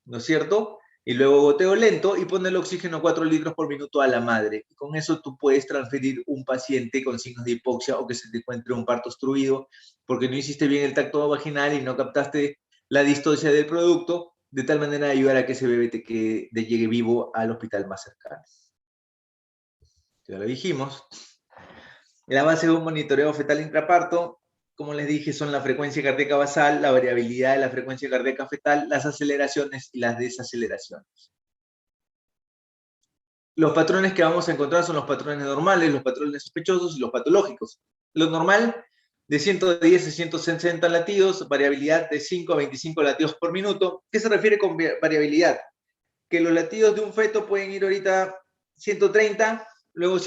¿no es cierto? Y luego goteo lento y ponerle oxígeno 4 litros por minuto a la madre. Y con eso tú puedes transferir un paciente con signos de hipoxia o que se te encuentre un parto obstruido porque no hiciste bien el tacto vaginal y no captaste la distocia del producto, de tal manera de ayudar a que ese bebé llegue vivo al hospital más cercano. Ya lo dijimos. La base de un monitoreo fetal intraparto, como les dije, son la frecuencia cardíaca basal, la variabilidad de la frecuencia cardíaca fetal, las aceleraciones y las desaceleraciones. Los patrones que vamos a encontrar son los patrones normales, los patrones sospechosos y los patológicos. Lo normal, de 110 a 160 latidos, variabilidad de 5 a 25 latidos por minuto. ¿Qué se refiere con variabilidad? Que los latidos de un feto pueden ir ahorita 130, luego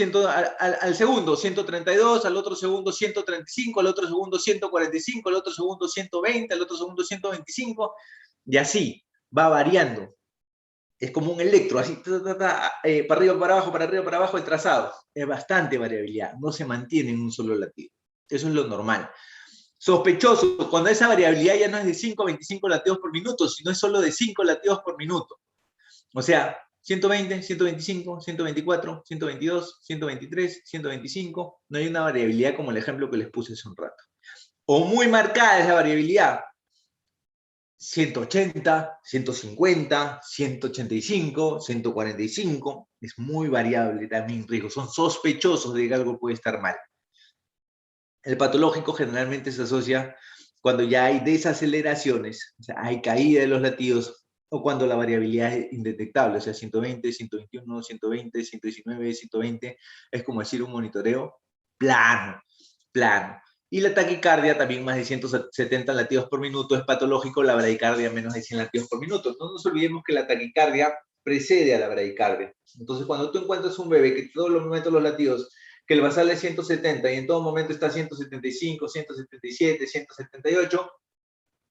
al segundo 132, al otro segundo 135, al otro segundo 145, al otro segundo 120, al otro segundo 125, y así va variando. Es como un electro, así, para arriba, para abajo, para arriba, para abajo, el trazado. Es bastante variabilidad, no se mantiene en un solo latido. Eso es lo normal. Sospechoso, cuando esa variabilidad ya no es de 5 a 25 latidos por minuto, sino es solo de 5 latidos por minuto. O sea, 120, 125, 124, 122, 123, 125. No hay una variabilidad como el ejemplo que les puse hace un rato. O muy marcada es la variabilidad. 180, 150, 185, 145. Es muy variable también, riesgo. Son sospechosos de que algo puede estar mal. El patológico generalmente se asocia cuando ya hay desaceleraciones, o sea, hay caída de los latidos, o cuando la variabilidad es indetectable, o sea, 120, 121, 120, 119, 120, es como decir un monitoreo plano, plano. Y la taquicardia, también más de 170 latidos por minuto, es patológico, la bradicardia menos de 100 latidos por minuto. No nos olvidemos que la taquicardia precede a la bradicardia. Entonces, cuando tú encuentras un bebé que todos los momentos los latidos, que el basal es 170 y en todo momento está 175, 177, 178,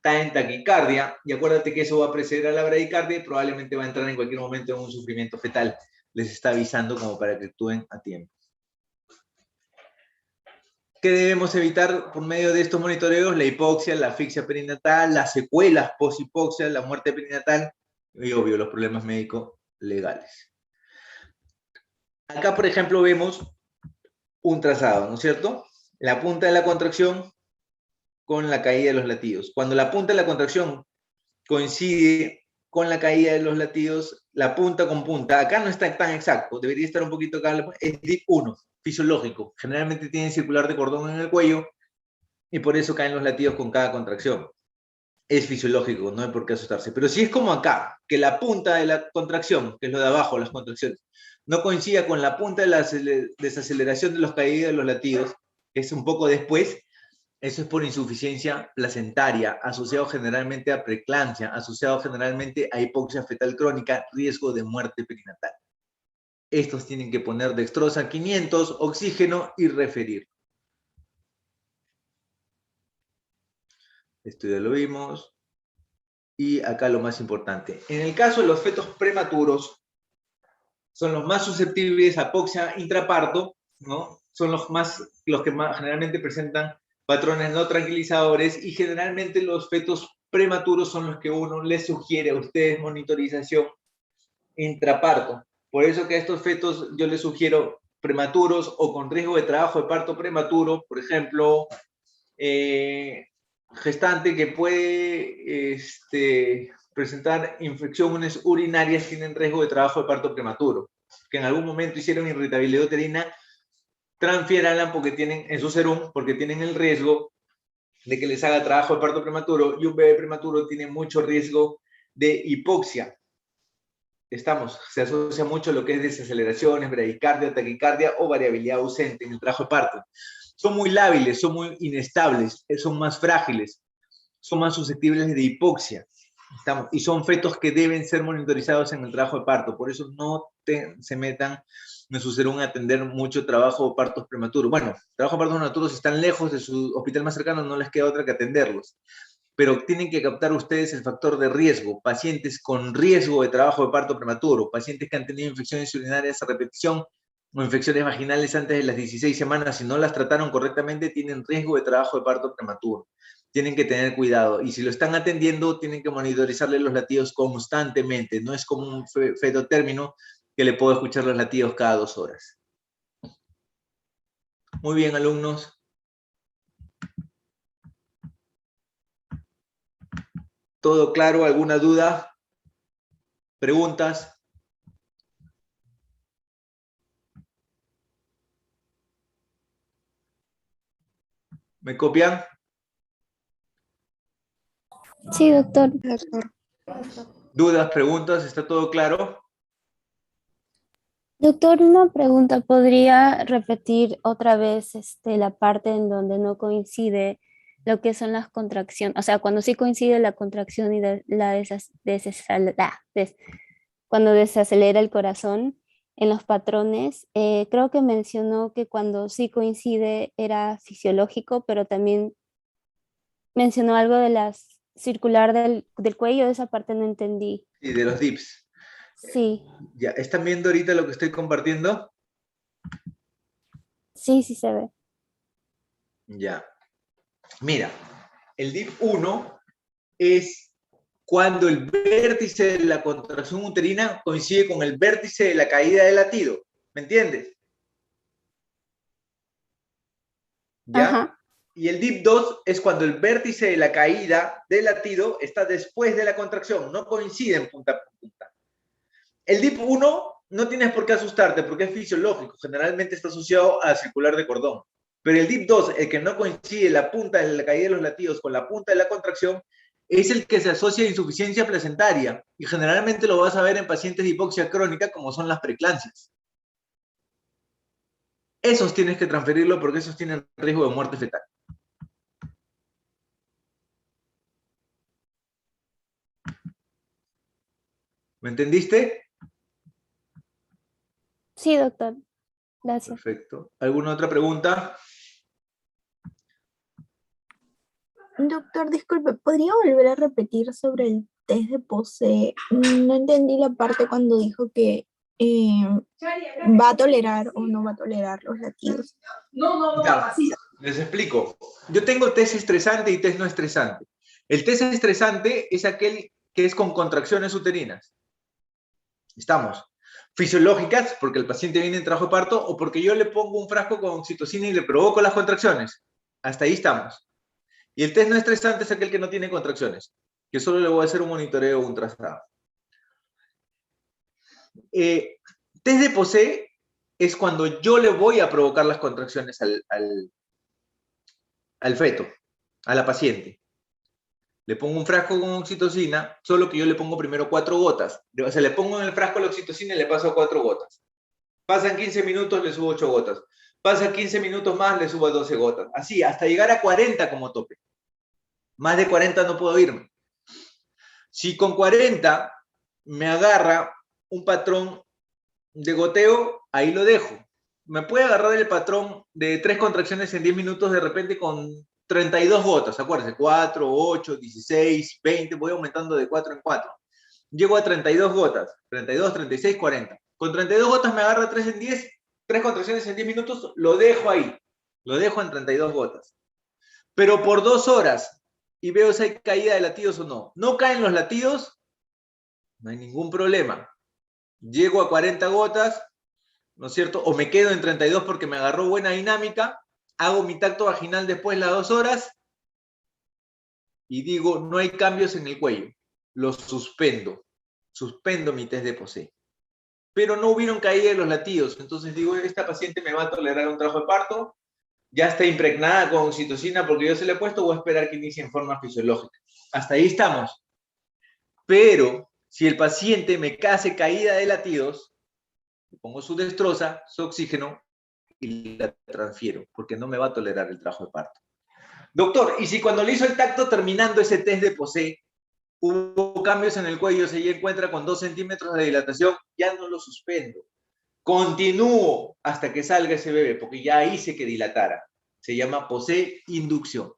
está en taquicardia, y acuérdate que eso va a preceder a la bradicardia y probablemente va a entrar en cualquier momento en un sufrimiento fetal. Les está avisando como para que actúen a tiempo. ¿Qué debemos evitar por medio de estos monitoreos? La hipoxia, la asfixia perinatal, las secuelas post-hipoxia, la muerte perinatal y, obvio, los problemas médicos legales. Acá, por ejemplo, vemos un trazado, ¿no es cierto? La punta de la contracción con la caída de los latidos. Cuando la punta de la contracción coincide con la caída de los latidos, la punta con punta, acá no está tan exacto, debería estar un poquito acá, es DIP 1, fisiológico. Generalmente tiene circular de cordón en el cuello y por eso caen los latidos con cada contracción. Es fisiológico, no hay por qué asustarse. Pero si es como acá, que la punta de la contracción, que es lo de abajo, las contracciones, no coincida con la punta de la desaceleración de los caídas de los latidos, que es un poco después, eso es por insuficiencia placentaria, asociado generalmente a preeclampsia, asociado generalmente a hipoxia fetal crónica, riesgo de muerte perinatal. Estos tienen que poner dextrosa 500, oxígeno y referir. Esto ya lo vimos. Y acá lo más importante. En el caso de los fetos prematuros, son los más susceptibles a hipoxia intraparto, ¿no? Son los que más generalmente presentan patrones no tranquilizadores y generalmente los fetos prematuros son los que uno les sugiere a ustedes monitorización intraparto. Por eso que a estos fetos yo les sugiero prematuros o con riesgo de trabajo de parto prematuro, por ejemplo, gestante que puede presentar infecciones urinarias tienen riesgo de trabajo de parto prematuro, que en algún momento hicieron irritabilidad uterina, transfiéranla porque tienen en su serum, porque tienen el riesgo de que les haga trabajo de parto prematuro, y un bebé prematuro tiene mucho riesgo de hipoxia. Se asocia mucho a lo que es desaceleraciones, bradicardia, taquicardia o variabilidad ausente en el trabajo de parto. Son muy lábiles, son muy inestables, son más frágiles, son más susceptibles de hipoxia. Y son fetos que deben ser monitorizados en el trabajo de parto. Por eso no se metan en su serum a atender mucho trabajo de partos prematuros. Bueno, trabajo de partos prematuros, si están lejos de su hospital más cercano, no les queda otra que atenderlos. Pero tienen que captar ustedes el factor de riesgo. Pacientes con riesgo de trabajo de parto prematuro, pacientes que han tenido infecciones urinarias a repetición o infecciones vaginales antes de las 16 semanas, si no las trataron correctamente, tienen riesgo de trabajo de parto prematuro. Tienen que tener cuidado. Y si lo están atendiendo, tienen que monitorizarle los latidos constantemente. No es como un feto término que le puedo escuchar los latidos cada 2 horas. Muy bien, alumnos. ¿Todo claro? ¿Alguna duda? ¿Preguntas? ¿Me copian? Sí, doctor. ¿Dudas, preguntas? ¿Está todo claro? Doctor, una pregunta. ¿Podría repetir otra vez la parte en donde no coincide lo que son las contracciones? O sea, cuando sí coincide la contracción y cuando desacelera el corazón en los patrones, creo que mencionó que cuando sí coincide era fisiológico, pero también mencionó algo de la circular del cuello, de esa parte no entendí. Sí, de los DIPS. Sí, ¿Ya están viendo ahorita lo que estoy compartiendo? sí, sí se ve. Ya. Mira, el DIP 1 es cuando el vértice de la contracción uterina coincide con el vértice de la caída del latido. ¿Me entiendes? ¿Ya? Ajá. Y el DIP 2 es cuando el vértice de la caída del latido está después de la contracción, no coinciden punta por punta. El DIP 1 no tienes por qué asustarte porque es fisiológico, generalmente está asociado a circular de cordón. Pero el DIP 2, el que no coincide la punta de la caída de los latidos con la punta de la contracción, es el que se asocia a insuficiencia placentaria y generalmente lo vas a ver en pacientes de hipoxia crónica como son las preeclampsias. Esos tienes que transferirlo porque esos tienen riesgo de muerte fetal. ¿Me entendiste? Sí, doctor. Gracias. Perfecto. ¿Alguna otra pregunta? Doctor, disculpe, ¿podría volver a repetir sobre el test de Posey? No entendí la parte cuando dijo que va a tolerar o no va a tolerar los latidos. Ya, les explico. Yo tengo test estresante y test no estresante. El test estresante es aquel que es con contracciones uterinas. Estamos. Fisiológicas, porque el paciente viene en trabajo de parto, o porque yo le pongo un frasco con oxitocina y le provoco las contracciones. Hasta ahí estamos. Y el test no estresante es aquel que no tiene contracciones, que solo le voy a hacer un monitoreo o un trazado. Test de Posey es cuando yo le voy a provocar las contracciones al feto, a la paciente. Le pongo un frasco con oxitocina, solo que yo le pongo primero 4 gotas. O sea, le pongo en el frasco la oxitocina y le paso 4 gotas. Pasan 15 minutos, le subo 8 gotas. Pasan 15 minutos más, le subo 12 gotas. Así, hasta llegar a 40 como tope. Más de 40 no puedo irme. Si con 40 me agarra un patrón de goteo, ahí lo dejo. Me puede agarrar el patrón de 3 contracciones en 10 minutos de repente con 32 gotas, acuérdense, 4, 8, 16, 20, voy aumentando de 4 en 4. Llego a 32 gotas, 32, 36, 40. Con 32 gotas me agarra 3 en 10, 3 contracciones en 10 minutos, lo dejo ahí, lo dejo en 32 gotas. Pero por 2 horas y veo si hay caída de latidos o no. No caen los latidos, no hay ningún problema. Llego a 40 gotas, ¿no es cierto? O me quedo en 32 porque me agarró buena dinámica, hago mi tacto vaginal después de las 2 horas y digo, no hay cambios en el cuello. Lo suspendo. Suspendo mi test de Posey. Pero no hubieron caída de los latidos. Entonces digo, esta paciente me va a tolerar un trabajo de parto, ya está impregnada con oxitocina porque yo se le he puesto, voy a esperar que inicie en forma fisiológica. Hasta ahí estamos. Pero si el paciente me hace caída de latidos, le pongo su destroza, su oxígeno y la transfiero, porque no me va a tolerar el trabajo de parto. Doctor, ¿y si cuando le hizo el tacto terminando ese test de Posey, hubo cambios en el cuello, se encuentra con 2 centímetros de dilatación, ya no lo suspendo? Continúo hasta que salga ese bebé, porque ya hice que dilatara. Se llama Posey inducción.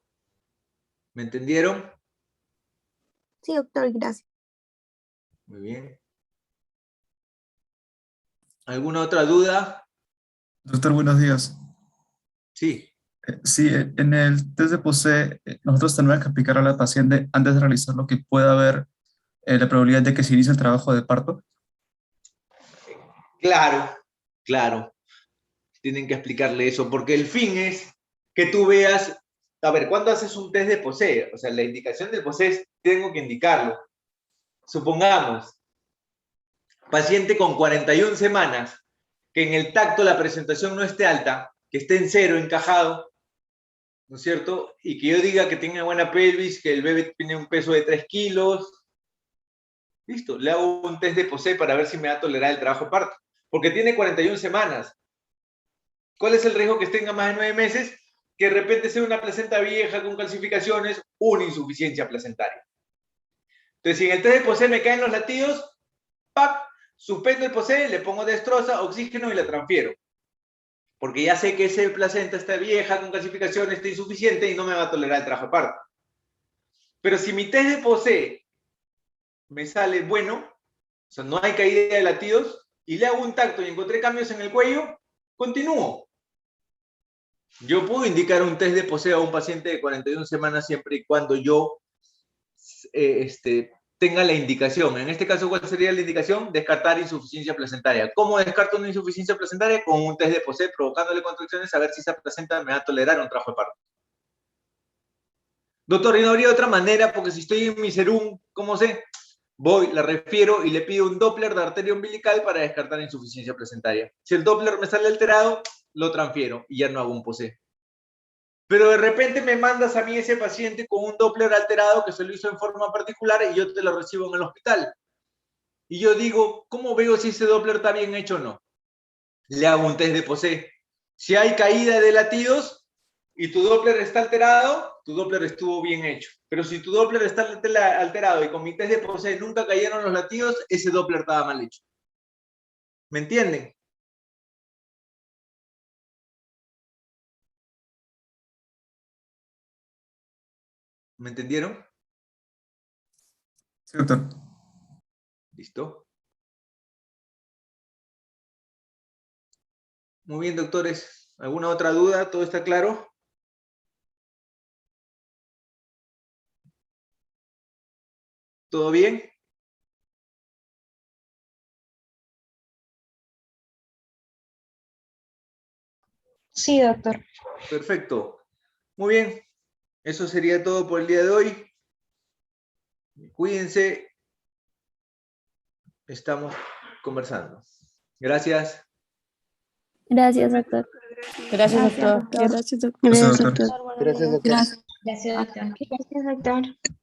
¿Me entendieron? Sí, doctor, gracias. Muy bien. ¿Alguna otra duda? Doctor, buenos días. Sí. Sí, en el test de Posey, nosotros tenemos que aplicar a la paciente antes de realizar lo que pueda haber la probabilidad de que se inicie el trabajo de parto. Claro, claro. Tienen que explicarle eso, porque el fin es que tú veas, a ver, ¿cuándo haces un test de Posey? O sea, la indicación del Posey es, tengo que indicarlo. Supongamos, paciente con 41 semanas, que en el tacto la presentación no esté alta, que esté en 0, encajado, ¿no es cierto? Y que yo diga que tenga buena pelvis, que el bebé tiene un peso de 3 kilos. Listo, le hago un test de Posey para ver si me va a tolerar el trabajo de parto. Porque tiene 41 semanas. ¿Cuál es el riesgo que tenga más de 9 meses? Que de repente sea una placenta vieja con calcificaciones, una insuficiencia placentaria. Entonces, si en el test de Posey me caen los latidos, ¡pap! Suspendo el Posey, le pongo destroza, oxígeno y la transfiero. Porque ya sé que ese placenta está vieja con calcificaciones, está insuficiente y no me va a tolerar el trabajo de parto. Pero si mi test de Posey me sale bueno, o sea, no hay caída de latidos, y le hago un tacto y encontré cambios en el cuello, continúo. Yo puedo indicar un test de Posey a un paciente de 41 semanas siempre y cuando yo tenga la indicación. En este caso, ¿cuál sería la indicación? Descartar insuficiencia placentaria. ¿Cómo descarto una insuficiencia placentaria? Con un test de Posey provocándole contracciones a ver si esa placenta me va a tolerar un trabajo de parto. Doctor, ¿y no habría otra manera? Porque si estoy en mi serum, ¿cómo sé? Voy, la refiero y le pido un Doppler de arteria umbilical para descartar insuficiencia placentaria. Si el Doppler me sale alterado, lo transfiero y ya no hago un Posey. Pero de repente me mandas a mí ese paciente con un Doppler alterado que se lo hizo en forma particular y yo te lo recibo en el hospital. Y yo digo, ¿cómo veo si ese Doppler está bien hecho o no? Le hago un test de Posey. Si hay caída de latidos y tu Doppler está alterado, tu Doppler estuvo bien hecho. Pero si tu Doppler está alterado y con mi test de Posey nunca cayeron los latidos, ese Doppler estaba mal hecho. ¿Me entienden? ¿Me entendieron? Sí, doctor. ¿Listo? Muy bien, doctores. ¿Alguna otra duda? ¿Todo está claro? ¿Todo bien? Sí, doctor. Perfecto. Muy bien. Eso sería todo por el día de hoy. Cuídense. Estamos conversando. Gracias. Gracias, doctor. Gracias, doctor. Gracias, doctor. Gracias, doctor. Buenos días. Gracias, doctor. Gracias, doctor.